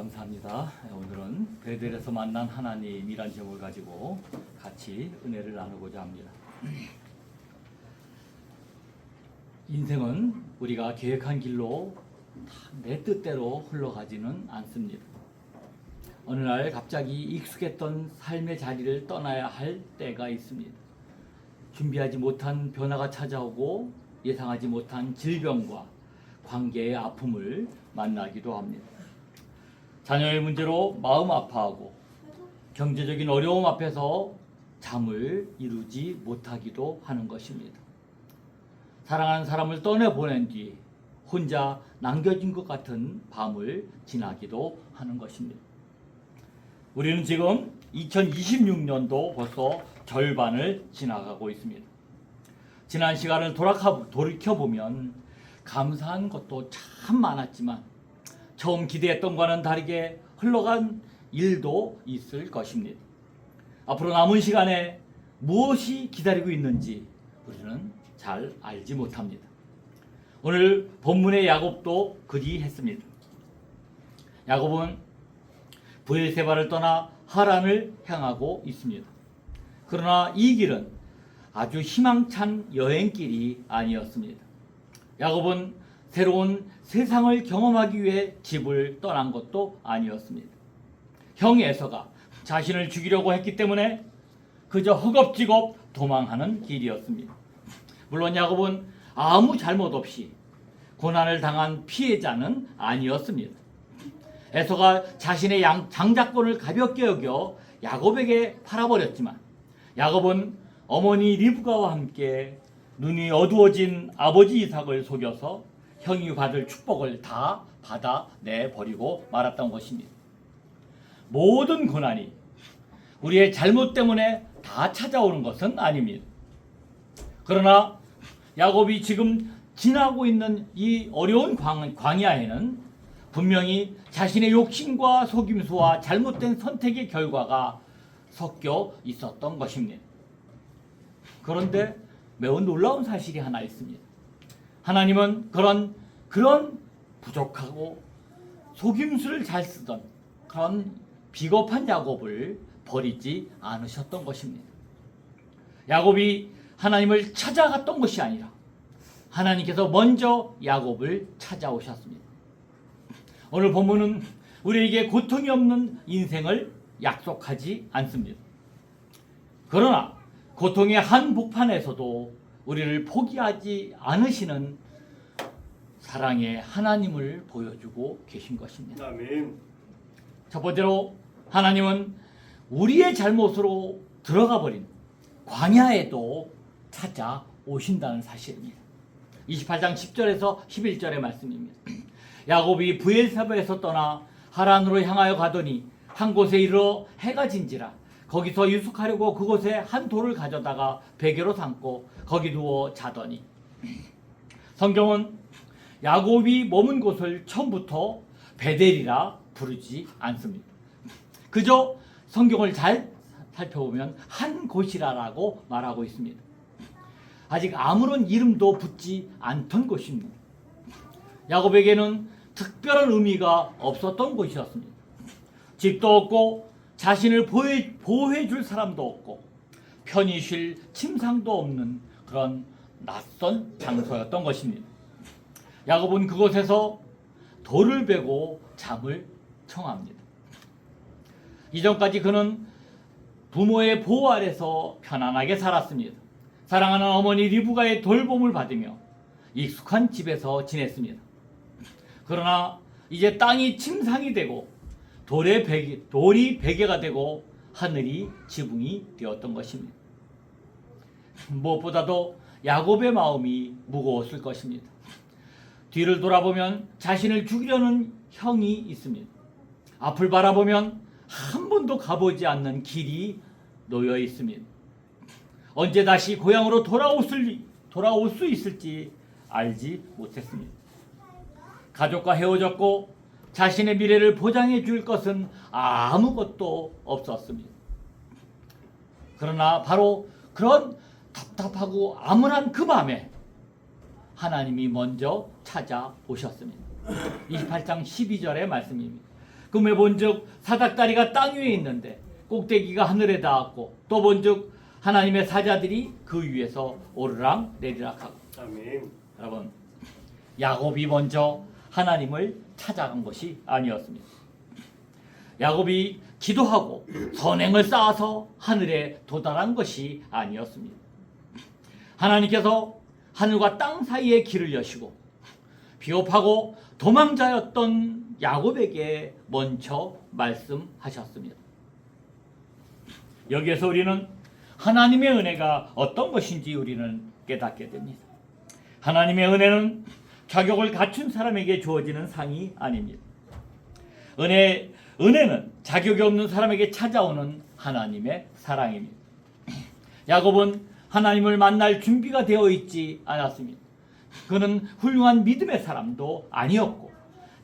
감사합니다. 오늘은 베델에서 만난 하나님이란 제목을 가지고 같이 은혜를 나누고자 합니다. 인생은 우리가 계획한 길로 내 뜻대로 흘러가지는 않습니다. 어느 날 갑자기 익숙했던 삶의 자리를 떠나야 할 때가 있습니다. 준비하지 못한 변화가 찾아오고 예상하지 못한 질병과 관계의 아픔을 만나기도 합니다. 자녀의 문제로 마음 아파하고 경제적인 어려움 앞에서 잠을 이루지 못하기도 하는 것입니다. 사랑하는 사람을 떠내보낸 뒤 혼자 남겨진 것 같은 밤을 지나기도 하는 것입니다. 우리는 지금 2026년도 벌써 절반을 지나가고 있습니다. 지난 시간을 돌이켜보면 감사한 것도 참 많았지만 처음 기대했던 것과는 다르게 흘러간 일도 있을 것입니다. 앞으로 남은 시간에 무엇이 기다리고 있는지 우리는 잘 알지 못합니다. 오늘 본문의 야곱도 그리했습니다. 야곱은 브엘세바를 떠나 하란을 향하고 있습니다. 그러나 이 길은 아주 희망찬 여행길이 아니었습니다. 야곱은 새로운 세상을 경험하기 위해 집을 떠난 것도 아니었습니다. 형 에서가 자신을 죽이려고 했기 때문에 그저 허겁지겁 도망하는 길이었습니다. 물론 야곱은 아무 잘못 없이 고난을 당한 피해자는 아니었습니다. 에서가 자신의 장자권을 가볍게 여겨 야곱에게 팔아버렸지만 야곱은 어머니 리브가와 함께 눈이 어두워진 아버지 이삭을 속여서 형이 받을 축복을 다 받아내버리고 말았던 것입니다. 모든 고난이 우리의 잘못 때문에 다 찾아오는 것은 아닙니다. 그러나 야곱이 지금 지나고 있는 이 어려운 광야에는 분명히 자신의 욕심과 속임수와 잘못된 선택의 결과가 섞여 있었던 것입니다. 그런데 매우 놀라운 사실이 하나 있습니다. 하나님은 그런 부족하고 속임수를 잘 쓰던 그런 비겁한 야곱을 버리지 않으셨던 것입니다. 야곱이 하나님을 찾아갔던 것이 아니라 하나님께서 먼저 야곱을 찾아오셨습니다. 오늘 본문은 우리에게 고통이 없는 인생을 약속하지 않습니다. 그러나 고통의 한복판에서도 우리를 포기하지 않으시는 사랑의 하나님을 보여주고 계신 것입니다. 아멘. 첫 번째로 하나님은 우리의 잘못으로 들어가 버린 광야에도 찾아오신다는 사실입니다. 28장 10절에서 11절의 말씀입니다. 야곱이 브엘세바에서 떠나 하란으로 향하여 가더니 한 곳에 이르러 해가 진지라 거기서 유숙하려고 그곳에 한 돌을 가져다가 베개로 삼고 거기 누워 자더니 성경은 야곱이 머문 곳을 처음부터 베델이라 부르지 않습니다. 그저 성경을 잘 살펴보면 한 곳이라고 말하고 있습니다. 아직 아무런 이름도 붙지 않던 곳입니다. 야곱에게는 특별한 의미가 없었던 곳이었습니다. 집도 없고 자신을 보호해 줄 사람도 없고 편히 쉴 침상도 없는 그런 낯선 장소였던 것입니다. 야곱은 그곳에서 돌을 베고 잠을 청합니다. 이전까지 그는 부모의 보호 아래서 편안하게 살았습니다. 사랑하는 어머니 리브가의 돌봄을 받으며 익숙한 집에서 지냈습니다. 그러나 이제 땅이 침상이 되고 돌이 베개가 되고 하늘이 지붕이 되었던 것입니다. 무엇보다도 야곱의 마음이 무거웠을 것입니다. 뒤를 돌아보면 자신을 죽이려는 형이 있습니다. 앞을 바라보면 한 번도 가보지 않는 길이 놓여 있습니다. 언제 다시 고향으로 돌아올 수 있을지 알지 못했습니다. 가족과 헤어졌고 자신의 미래를 보장해 줄 것은 아무것도 없었습니다. 그러나 바로 그런 답답하고 암울한 그 밤에 하나님이 먼저 찾아오셨습니다. 28장 12절의 말씀입니다. 금에 본즉 사닥다리가 땅 위에 있는데 꼭대기가 하늘에 닿았고 또 본즉 하나님의 사자들이 그 위에서 오르락 내리락 하고. 아멘. 여러분, 야곱이 먼저 하나님을 찾아간 것이 아니었습니다. 야곱이 기도하고 선행을 쌓아서 하늘에 도달한 것이 아니었습니다. 하나님께서 하늘과 땅 사이의 길을 여시고 비겁하고 도망자였던 야곱에게 먼저 말씀하셨습니다. 여기에서 우리는 하나님의 은혜가 어떤 것인지 우리는 깨닫게 됩니다. 하나님의 은혜는 자격을 갖춘 사람에게 주어지는 상이 아닙니다. 은혜는 자격이 없는 사람에게 찾아오는 하나님의 사랑입니다. 야곱은 하나님을 만날 준비가 되어 있지 않았습니다. 그는 훌륭한 믿음의 사람도 아니었고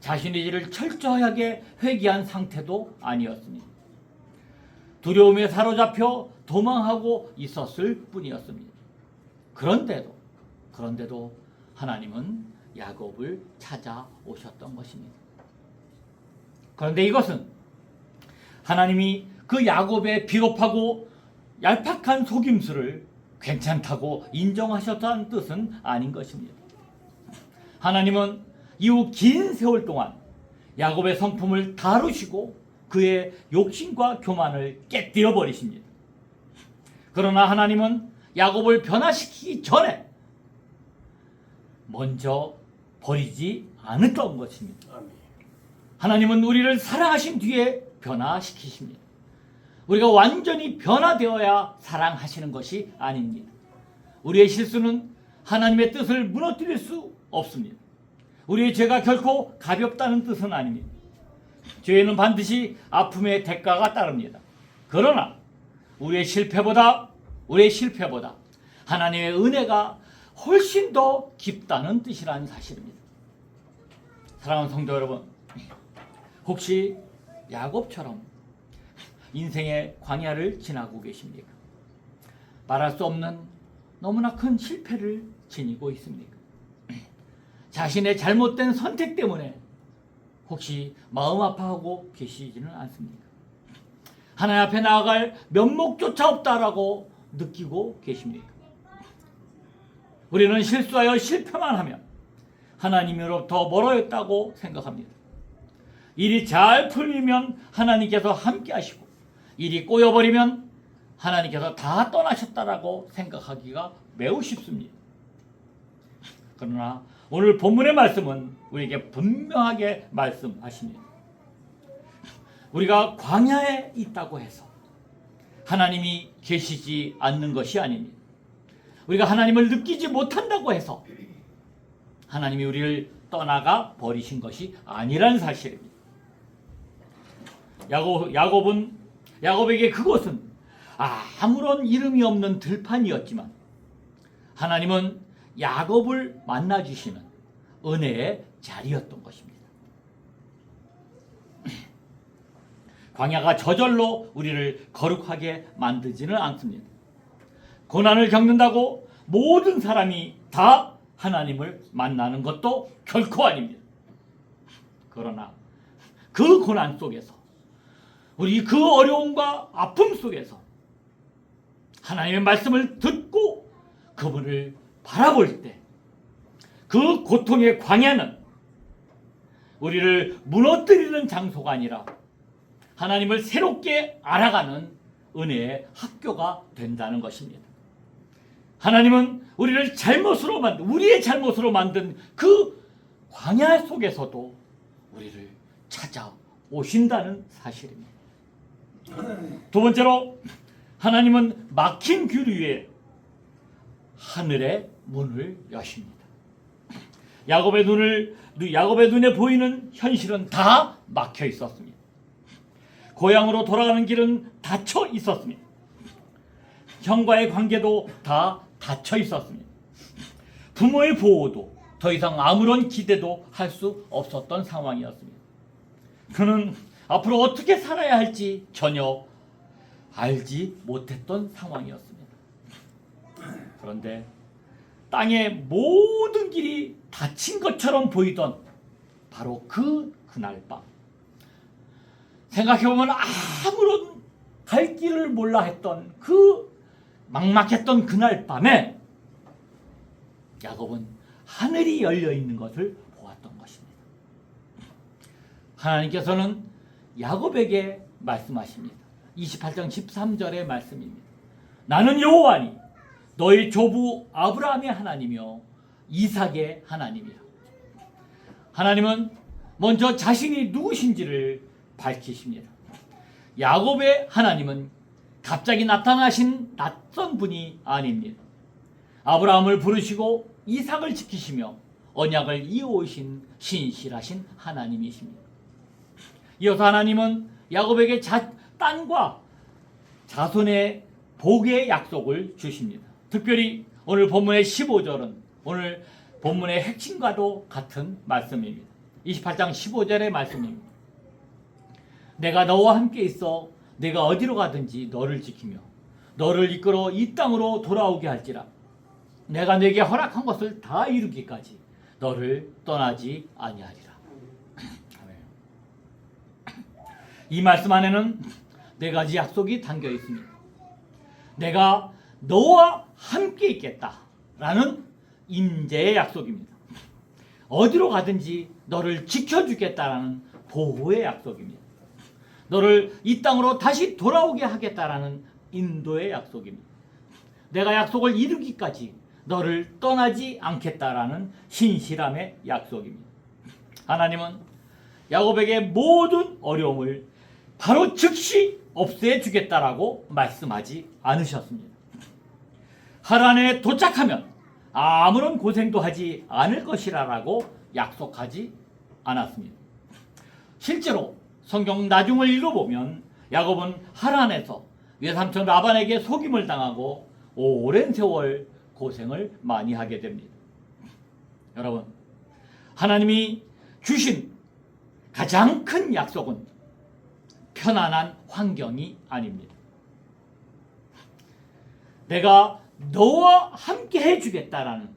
자신의 죄를 철저하게 회개한 상태도 아니었습니다. 두려움에 사로잡혀 도망하고 있었을 뿐이었습니다. 그런데도 하나님은 야곱을 찾아오셨던 것입니다. 그런데 이것은 하나님이 그 야곱의 비겁하고 얄팍한 속임수를 괜찮다고 인정하셨다는 뜻은 아닌 것입니다. 하나님은 이후 긴 세월 동안 야곱의 성품을 다루시고 그의 욕심과 교만을 깨뜨려 버리십니다. 그러나 하나님은 야곱을 변화시키기 전에 먼저 버리지 않았던 것입니다. 아멘. 하나님은 우리를 사랑하신 뒤에 변화시키십니다. 우리가 완전히 변화되어야 사랑하시는 것이 아닙니다. 우리의 실수는 하나님의 뜻을 무너뜨릴 수 없습니다. 우리의 죄가 결코 가볍다는 뜻은 아닙니다. 죄에는 반드시 아픔의 대가가 따릅니다. 그러나 우리의 실패보다 하나님의 은혜가 훨씬 더 깊다는 뜻이라는 사실입니다. 사랑하는 성도 여러분, 혹시 야곱처럼 인생의 광야를 지나고 계십니까? 말할 수 없는 너무나 큰 실패를 지니고 있습니까? 자신의 잘못된 선택 때문에 혹시 마음 아파하고 계시지는 않습니까? 하나님 앞에 나아갈 면목조차 없다라고 느끼고 계십니까? 우리는 실수하여 실패만 하면 하나님으로부터 멀어졌다고 생각합니다. 일이 잘 풀리면 하나님께서 함께 하시고 일이 꼬여버리면 하나님께서 다 떠나셨다라고 생각하기가 매우 쉽습니다. 그러나 오늘 본문의 말씀은 우리에게 분명하게 말씀하십니다. 우리가 광야에 있다고 해서 하나님이 계시지 않는 것이 아닙니다. 우리가 하나님을 느끼지 못한다고 해서 하나님이 우리를 떠나가 버리신 것이 아니라는 사실입니다. 야곱에게 그곳은 아무런 이름이 없는 들판이었지만 하나님은 야곱을 만나주시는 은혜의 자리였던 것입니다. 광야가 저절로 우리를 거룩하게 만들지는 않습니다. 고난을 겪는다고 모든 사람이 다 하나님을 만나는 것도 결코 아닙니다. 그러나 그 고난 속에서 우리 그 어려움과 아픔 속에서 하나님의 말씀을 듣고 그분을 바라볼 때 그 고통의 광야는 우리를 무너뜨리는 장소가 아니라 하나님을 새롭게 알아가는 은혜의 학교가 된다는 것입니다. 하나님은 우리의 잘못으로 만든 그 광야 속에서도 우리를 찾아오신다는 사실입니다. 두 번째로 하나님은 막힌 길 위에 하늘의 문을 여십니다. 야곱의 눈에 보이는 현실은 다 막혀 있었습니다. 고향으로 돌아가는 길은 닫혀 있었습니다. 형과의 관계도 다 닫혀 있었습니다. 부모의 보호도 더 이상 아무런 기대도 할 수 없었던 상황이었습니다. 그는 앞으로 어떻게 살아야 할지 전혀 알지 못했던 상황이었습니다. 그런데 땅의 모든 길이 닫힌 것처럼 보이던 바로 그날 밤 생각해보면 아무런 갈 길을 몰라 했던 그 막막했던 그날 밤에 야곱은 하늘이 열려 있는 것을 보았던 것입니다. 하나님께서는 야곱에게 말씀하십니다. 28장 13절의 말씀입니다. 나는 여호와니 너희 조부 아브라함의 하나님이요 이삭의 하나님이라. 하나님은 먼저 자신이 누구신지를 밝히십니다. 야곱의 하나님은 갑자기 나타나신 낯선 분이 아닙니다. 아브라함을 부르시고 이삭을 지키시며 언약을 이어오신 신실하신 하나님이십니다. 이어서 하나님은 야곱에게 땅과 자손의 복의 약속을 주십니다. 특별히 오늘 본문의 15절은 오늘 본문의 핵심과도 같은 말씀입니다. 28장 15절의 말씀입니다. 내가 너와 함께 있어 내가 어디로 가든지 너를 지키며 너를 이끌어 이 땅으로 돌아오게 할지라. 내가 네게 허락한 것을 다 이루기까지 너를 떠나지 아니하리라. 이 말씀 안에는 네 가지 약속이 담겨 있습니다. 내가 너와 함께 있겠다라는 임재의 약속입니다. 어디로 가든지 너를 지켜주겠다라는 보호의 약속입니다. 너를 이 땅으로 다시 돌아오게 하겠다라는 인도의 약속입니다. 내가 약속을 이루기까지 너를 떠나지 않겠다라는 신실함의 약속입니다. 하나님은 야곱에게 모든 어려움을 바로 즉시 없애주겠다라고 말씀하지 않으셨습니다. 하란에 도착하면 아무런 고생도 하지 않을 것이라고 약속하지 않았습니다. 실제로 성경 나중을 읽어보면 야곱은 하란에서 외삼촌 라반에게 속임을 당하고 오랜 세월 고생을 많이 하게 됩니다. 여러분, 하나님이 주신 가장 큰 약속은 편안한 환경이 아닙니다. 내가 너와 함께 해주겠다라는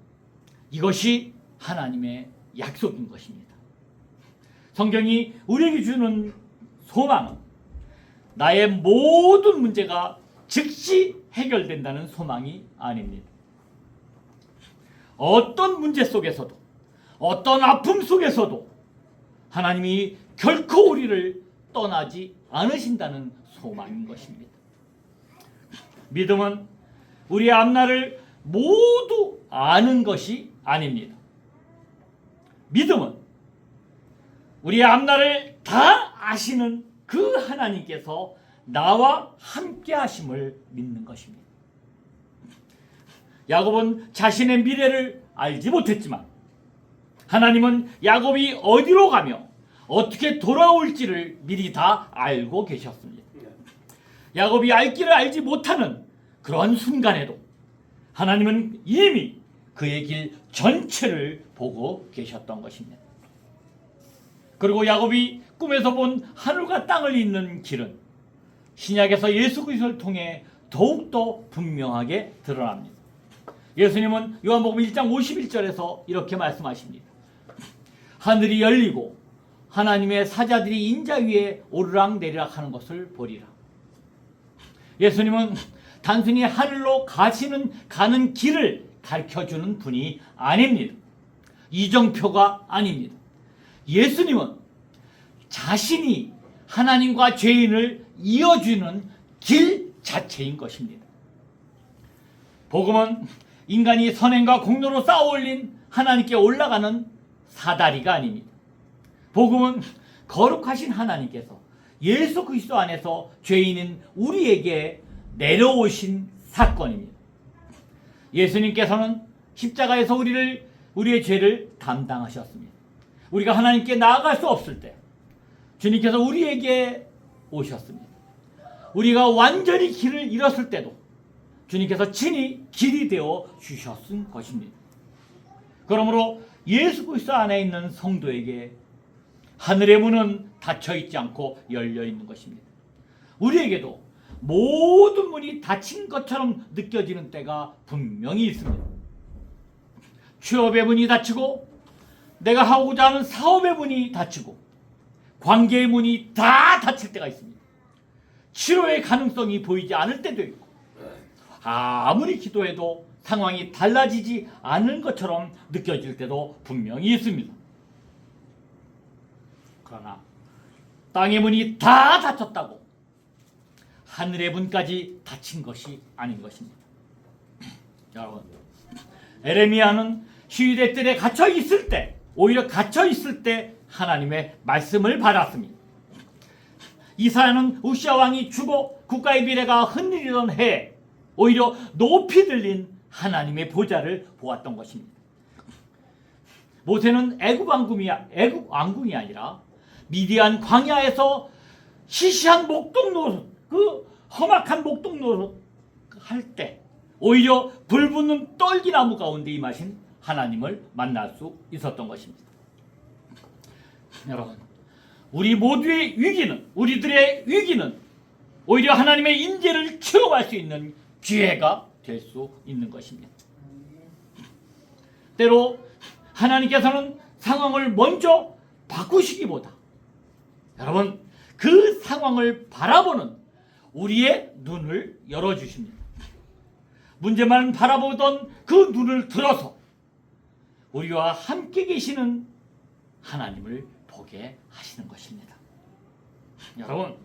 이것이 하나님의 약속인 것입니다. 성경이 우리에게 주는 소망은 나의 모든 문제가 즉시 해결된다는 소망이 아닙니다. 어떤 문제 속에서도 어떤 아픔 속에서도 하나님이 결코 우리를 떠나지 않으신다는 소망인 것입니다. 믿음은 우리의 앞날을 모두 아는 것이 아닙니다. 믿음은 우리의 앞날을 다 아시는 그 하나님께서 나와 함께 하심을 믿는 것입니다. 야곱은 자신의 미래를 알지 못했지만 하나님은 야곱이 어디로 가며 어떻게 돌아올지를 미리 다 알고 계셨습니다. 야곱이 알 길을 알지 못하는 그런 순간에도 하나님은 이미 그의 길 전체를 보고 계셨던 것입니다. 그리고 야곱이 꿈에서 본 하늘과 땅을 잇는 길은 신약에서 예수 그리스도를 통해 더욱더 분명하게 드러납니다. 예수님은 요한복음 1장 51절에서 이렇게 말씀하십니다. 하늘이 열리고 하나님의 사자들이 인자 위에 오르락내리락 하는 것을 보리라. 예수님은 단순히 하늘로 가는 길을 가르쳐주는 분이 아닙니다. 이정표가 아닙니다. 예수님은 자신이 하나님과 죄인을 이어주는 길 자체인 것입니다. 복음은 인간이 선행과 공로로 쌓아올린 하나님께 올라가는 사다리가 아닙니다. 복음은 거룩하신 하나님께서 예수 그리스도 안에서 죄인인 우리에게 내려오신 사건입니다. 예수님께서는 십자가에서 우리의 죄를 담당하셨습니다. 우리가 하나님께 나아갈 수 없을 때 주님께서 우리에게 오셨습니다. 우리가 완전히 길을 잃었을 때도 주님께서 친히 길이 되어 주셨은 것입니다. 그러므로 예수 그리스도 안에 있는 성도에게 하늘의 문은 닫혀 있지 않고 열려 있는 것입니다. 우리에게도 모든 문이 닫힌 것처럼 느껴지는 때가 분명히 있습니다. 취업의 문이 닫히고 내가 하고자 하는 사업의 문이 닫히고 관계의 문이 다 닫힐 때가 있습니다. 치료의 가능성이 보이지 않을 때도 있고, 아무리 기도해도 상황이 달라지지 않은 것처럼 느껴질 때도 분명히 있습니다. 그러나 땅의 문이 다 닫혔다고 하늘의 문까지 닫힌 것이 아닌 것입니다. 여러분, 에레미야는 시위대들에 갇혀 있을 때, 오히려 갇혀 있을 때 하나님의 말씀을 받았습니다. 이사야는 우시아 왕이 죽어 국가의 미래가 흔들리던 해에 오히려 높이 들린 하나님의 보좌를 보았던 것입니다. 모세는 애굽 왕궁이 아니라 미디안 광야에서 시시한 목동 노릇, 그 험악한 목동 노릇 할 때 오히려 불붙는 떨기나무 가운데 임하신 하나님을 만날 수 있었던 것입니다. 여러분, 우리 모두의 위기는, 우리들의 위기는 오히려 하나님의 임재를 체험할 수 있는 기회가 될 수 있는 것입니다. 때로 하나님께서는 상황을 먼저 바꾸시기보다 여러분, 그 상황을 바라보는 우리의 눈을 열어주십니다. 문제만 바라보던 그 눈을 들어서 우리와 함께 계시는 하나님을 보게 하시는 것입니다. 여러분,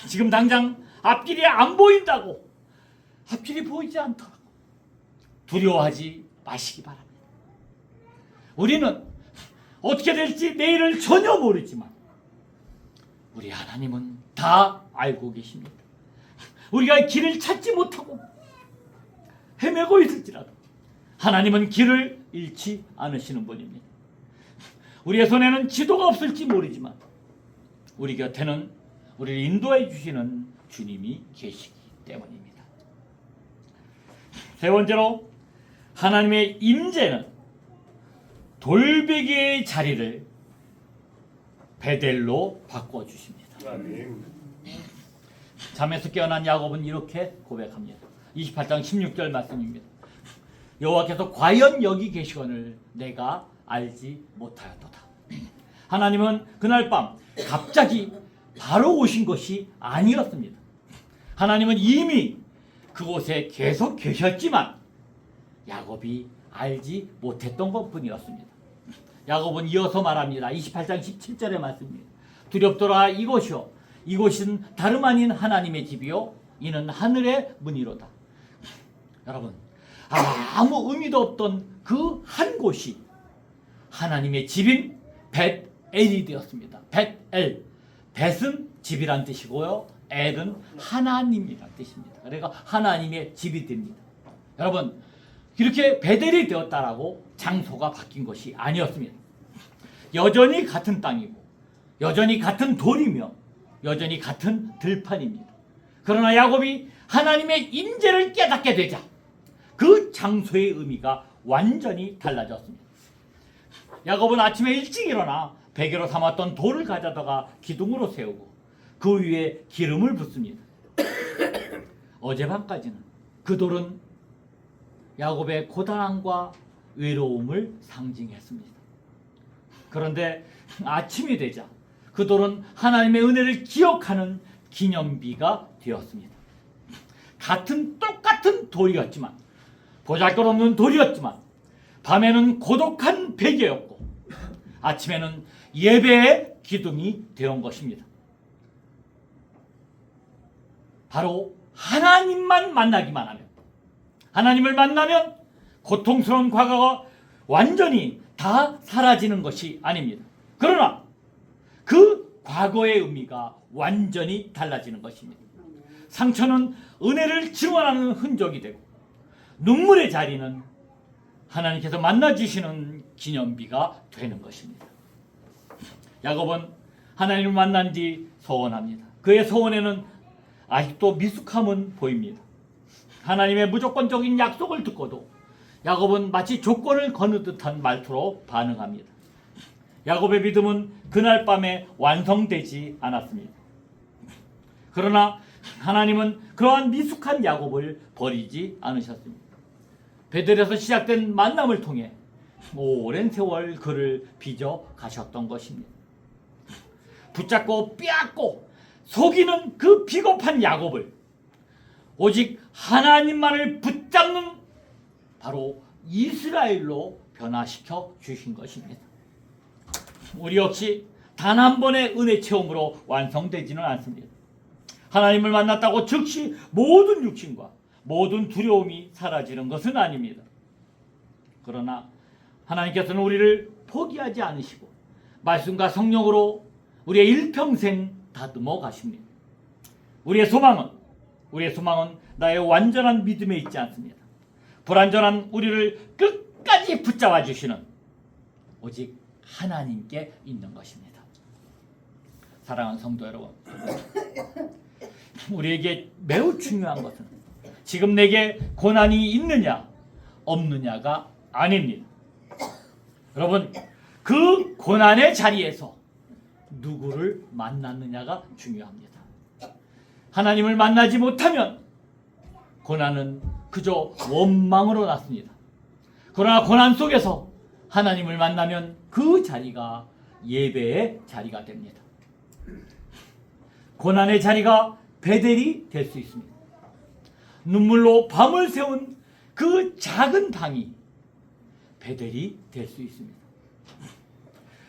지금 당장 앞길이 안 보인다고 앞길이 보이지 않더라고 두려워하지 마시기 바랍니다. 우리는 어떻게 될지 내일을 전혀 모르지만 우리 하나님은 다 알고 계십니다. 우리가 길을 찾지 못하고 헤매고 있을지라도 하나님은 길을 잃지 않으시는 분입니다. 우리의 손에는 지도가 없을지 모르지만 우리 곁에는 우리를 인도해 주시는 주님이 계시기 때문입니다. 세 번째로, 하나님의 임재는 돌베개의 자리를 베델로 바꿔주십니다. 잠에서 깨어난 야곱은 이렇게 고백합니다. 28장 16절 말씀입니다. 여호와께서 과연 여기 계시거늘 내가 알지 못하였도다. 하나님은 그날 밤 갑자기 바로 오신 것이 아니었습니다. 하나님은 이미 그곳에 계속 계셨지만 야곱이 알지 못했던 것뿐이었습니다. 야곱은 이어서 말합니다. 28장 17절의 말씀입니다. 두렵더라 이곳이요, 이곳은 다름 아닌 하나님의 집이요, 이는 하늘의 문이로다. 여러분, 아무 의미도 없던 그 한 곳이 하나님의 집인 벳엘이 되었습니다. 벳엘, 벳은 집이란 뜻이고요, 엘은 하나님이란 뜻입니다. 그러니까 하나님의 집이 됩니다. 여러분, 이렇게 베델이 되었다라고 장소가 바뀐 것이 아니었습니다. 여전히 같은 땅이고 여전히 같은 돌이며 여전히 같은 들판입니다. 그러나 야곱이 하나님의 임재를 깨닫게 되자 그 장소의 의미가 완전히 달라졌습니다. 야곱은 아침에 일찍 일어나 베개로 삼았던 돌을 가져다가 기둥으로 세우고 그 위에 기름을 붓습니다. 어젯밤까지는 그 돌은 야곱의 고단함과 외로움을 상징했습니다. 그런데 아침이 되자 그 돌은 하나님의 은혜를 기억하는 기념비가 되었습니다. 똑같은 돌이었지만, 보잘것없는 돌이었지만 밤에는 고독한 베개였고 아침에는 예배의 기둥이 되온 것입니다. 바로 하나님만 만나기만 하면, 하나님을 만나면 고통스러운 과거가 완전히 다 사라지는 것이 아닙니다. 그러나 그 과거의 의미가 완전히 달라지는 것입니다. 상처는 은혜를 증언하는 흔적이 되고 눈물의 자리는 하나님께서 만나주시는 기념비가 되는 것입니다. 야곱은 하나님을 만난 뒤 소원합니다. 그의 소원에는 아직도 미숙함은 보입니다. 하나님의 무조건적인 약속을 듣고도 야곱은 마치 조건을 거는 듯한 말투로 반응합니다. 야곱의 믿음은 그날 밤에 완성되지 않았습니다. 그러나 하나님은 그러한 미숙한 야곱을 버리지 않으셨습니다. 베델에서 시작된 만남을 통해 오랜 세월 그를 빚어 가셨던 것입니다. 붙잡고 빼앗고 속이는 그 비겁한 야곱을 오직 하나님만을 붙잡는 바로 이스라엘로 변화시켜 주신 것입니다. 우리 역시 단 한 번의 은혜 체험으로 완성되지는 않습니다. 하나님을 만났다고 즉시 모든 육신과 모든 두려움이 사라지는 것은 아닙니다. 그러나 하나님께서는 우리를 포기하지 않으시고 말씀과 성령으로 우리의 일평생 다듬어 가십니다. 우리의 소망은 나의 완전한 믿음에 있지 않습니다. 불완전한 우리를 끝까지 붙잡아 주시는 오직 하나님께 있는 것입니다. 사랑하는 성도 여러분, 우리에게 매우 중요한 것은 지금 내게 고난이 있느냐 없느냐가 아닙니다. 여러분, 그 고난의 자리에서 누구를 만났느냐가 중요합니다. 하나님을 만나지 못하면 고난은 그저 원망으로 났습니다. 그러나 고난 속에서 하나님을 만나면 그 자리가 예배의 자리가 됩니다. 고난의 자리가 베델이 될 수 있습니다. 눈물로 밤을 새운 그 작은 방이 베델이 될 수 있습니다.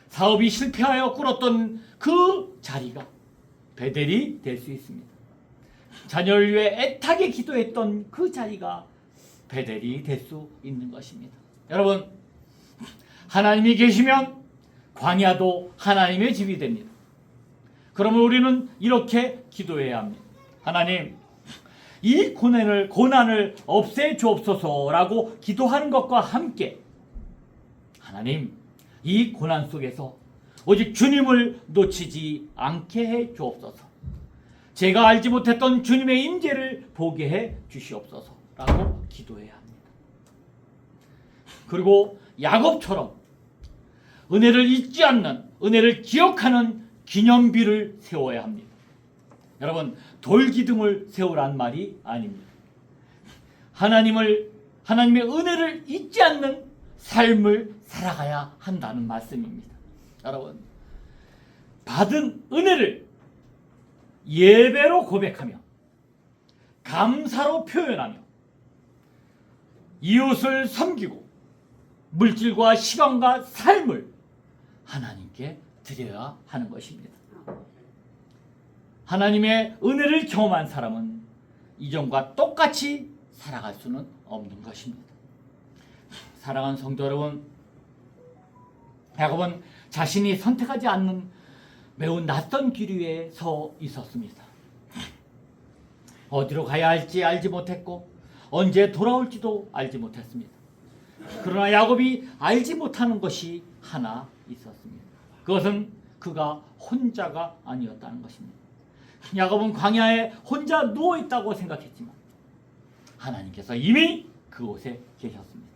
사업이 실패하여 꿇었던 그 자리가 베델이 될 수 있습니다. 자녀를 위해 애타게 기도했던 그 자리가 베델이 될 수 있는 것입니다. 여러분, 하나님이 계시면 광야도 하나님의 집이 됩니다. 그러면 우리는 이렇게 기도해야 합니다. 하나님, 이 고난을 없애 주옵소서라고 기도하는 것과 함께 하나님, 이 고난 속에서 오직 주님을 놓치지 않게 해 주옵소서. 제가 알지 못했던 주님의 임재를 보게 해 주시옵소서라고 기도해야 합니다. 그리고 야곱처럼 은혜를 잊지 않는, 은혜를 기억하는 기념비를 세워야 합니다. 여러분, 돌기둥을 세우란 말이 아닙니다. 하나님의 은혜를 잊지 않는 삶을 살아가야 한다는 말씀입니다. 여러분, 받은 은혜를 예배로 고백하며 감사로 표현하며 이웃을 섬기고 물질과 시간과 삶을 하나님께 드려야 하는 것입니다. 하나님의 은혜를 경험한 사람은 이전과 똑같이 살아갈 수는 없는 것입니다. 사랑하는 성도 여러분, 야곱은 자신이 선택하지 않는 매우 낯선 길 위에 서 있었습니다. 어디로 가야 할지 알지 못했고 언제 돌아올지도 알지 못했습니다. 그러나 야곱이 알지 못하는 것이 하나 있었습니다. 그것은 그가 혼자가 아니었다는 것입니다. 야곱은 광야에 혼자 누워있다고 생각했지만 하나님께서 이미 그곳에 계셨습니다.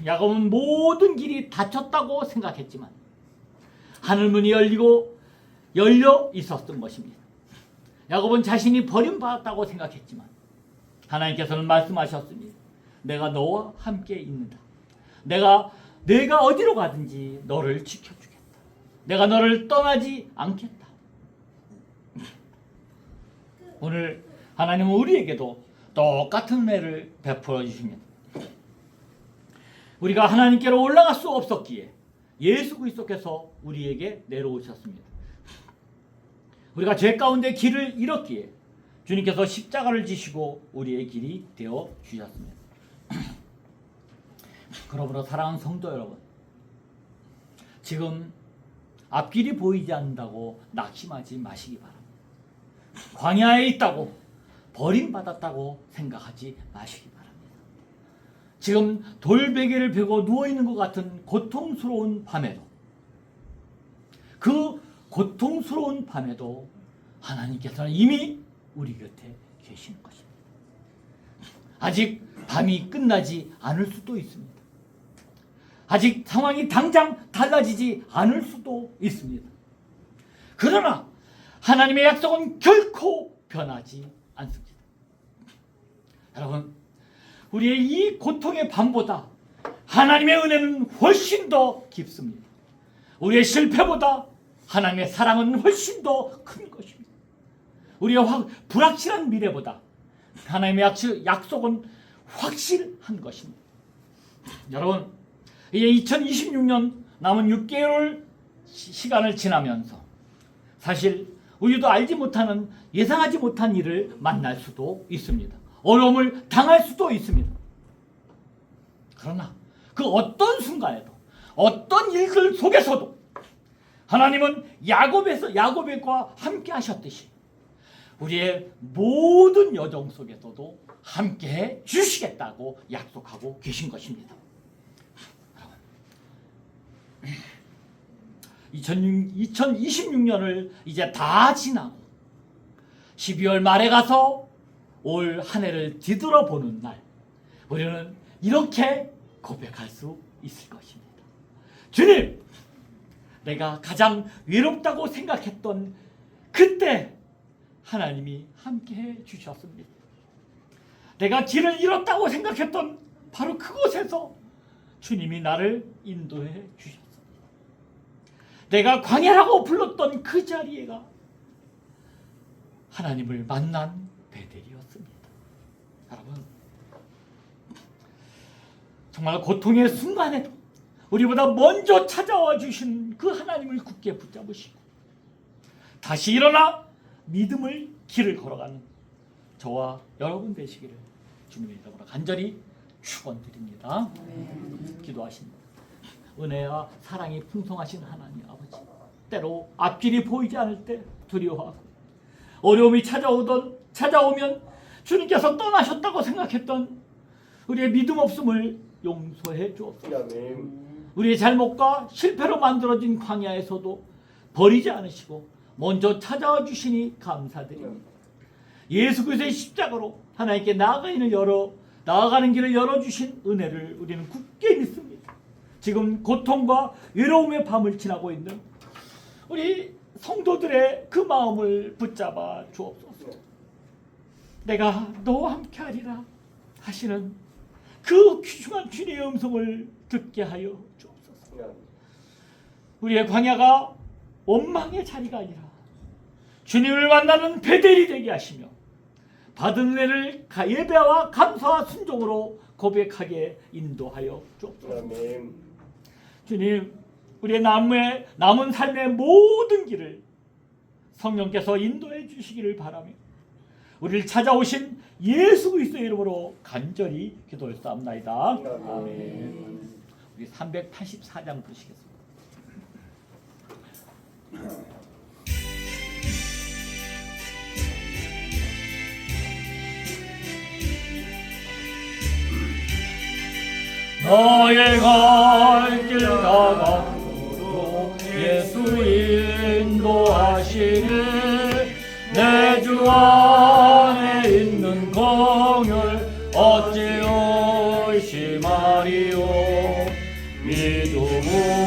야곱은 모든 길이 닫혔다고 생각했지만 하늘문이 열려 있었던 것입니다. 야곱은 자신이 버림받았다고 생각했지만 하나님께서는 말씀하셨습니다. 내가 너와 함께 있는다. 내가 어디로 가든지 너를 지켜주겠다. 내가 너를 떠나지 않겠다. 오늘 하나님은 우리에게도 똑같은 은혜를 베풀어 주십니다. 우리가 하나님께로 올라갈 수 없었기에 예수 그리스도께서 우리에게 내려오셨습니다. 우리가 죄 가운데 길을 잃었기에 주님께서 십자가를 지시고 우리의 길이 되어 주셨습니다. 그러므로 사랑하는 성도 여러분, 지금 앞길이 보이지 않는다고 낙심하지 마시기 바랍니다. 광야에 있다고 버림받았다고 생각하지 마시기 바랍니다. 지금 돌베개를 베고 누워있는 것 같은 고통스러운 밤에도, 그 고통스러운 밤에도 하나님께서는 이미 우리 곁에 계시는 것입니다. 아직 밤이 끝나지 않을 수도 있습니다. 아직 상황이 당장 달라지지 않을 수도 있습니다. 그러나 하나님의 약속은 결코 변하지 않습니다. 여러분, 우리의 이 고통의 밤보다 하나님의 은혜는 훨씬 더 깊습니다. 우리의 실패보다 하나님의 사랑은 훨씬 더 큰 것입니다. 우리의 불확실한 미래보다 하나님의 약속은 확실한 것입니다. 여러분, 이제 2026년 남은 6개월 시간을 지나면서 사실 우리도 알지 못하는, 예상하지 못한 일을 만날 수도 있습니다. 어려움을 당할 수도 있습니다. 그러나 그 어떤 순간에도, 어떤 일들 속에서도 하나님은 야곱과 함께 하셨듯이 우리의 모든 여정 속에서도 함께해 주시겠다고 약속하고 계신 것입니다. 2026년을 이제 다 지나고 12월 말에 가서 올 한 해를 뒤돌아보는 날, 우리는 이렇게 고백할 수 있을 것입니다. 주님, 내가 가장 외롭다고 생각했던 그때 하나님이 함께해 주셨습니다. 내가 길을 잃었다고 생각했던 바로 그곳에서 주님이 나를 인도해 주셨습니다. 내가 광야라고 불렀던 그 자리가 하나님을 만난 베델이었습니다. 여러분, 정말 고통의 순간에도 우리보다 먼저 찾아와 주신 그 하나님을 굳게 붙잡으시고 다시 일어나 믿음의 길을 걸어가는 저와 여러분 되시기를 주님의 이름으로 간절히 축원드립니다. 기도하십니다. 은혜와 사랑이 풍성하신 하나님 아버지, 때로 앞길이 보이지 않을 때 두려워하고 어려움이 찾아오면 주님께서 떠나셨다고 생각했던 우리의 믿음 없음을 용서해 주옵소서. 우리의 잘못과 실패로 만들어진 광야에서도 버리지 않으시고 먼저 찾아와 주시니 감사드립니다. 예수 그리스도의 십자가로 하나님께 나아가는 길을 열어주신 은혜를 우리는 굳게 믿습니다. 지금 고통과 외로움의 밤을 지나고 있는 우리 성도들의 그 마음을 붙잡아 주옵소서. 내가 너와 함께하리라 하시는 그 귀중한 주님의 음성을 듣게 하여 주옵소서. 우리의 광야가 원망의 자리가 아니라 주님을 만나는 베델이 되게 하시며 받은 은혜를 예배와 감사와 순종으로 고백하게 인도하여 주옵소서. 주님, 우리의 남은 삶의 모든 길을 성령께서 인도해 주시기를 바라며 우리를 찾아오신 예수 그리스도의 이름으로 간절히 기도했사옵나이다. 아멘. 우리 384장 부르시겠습니다. 너의 갈 길 다가도록 예수 인도하시니 내 주 안에 있는 긍휼 어찌 의심하리요. 믿음으로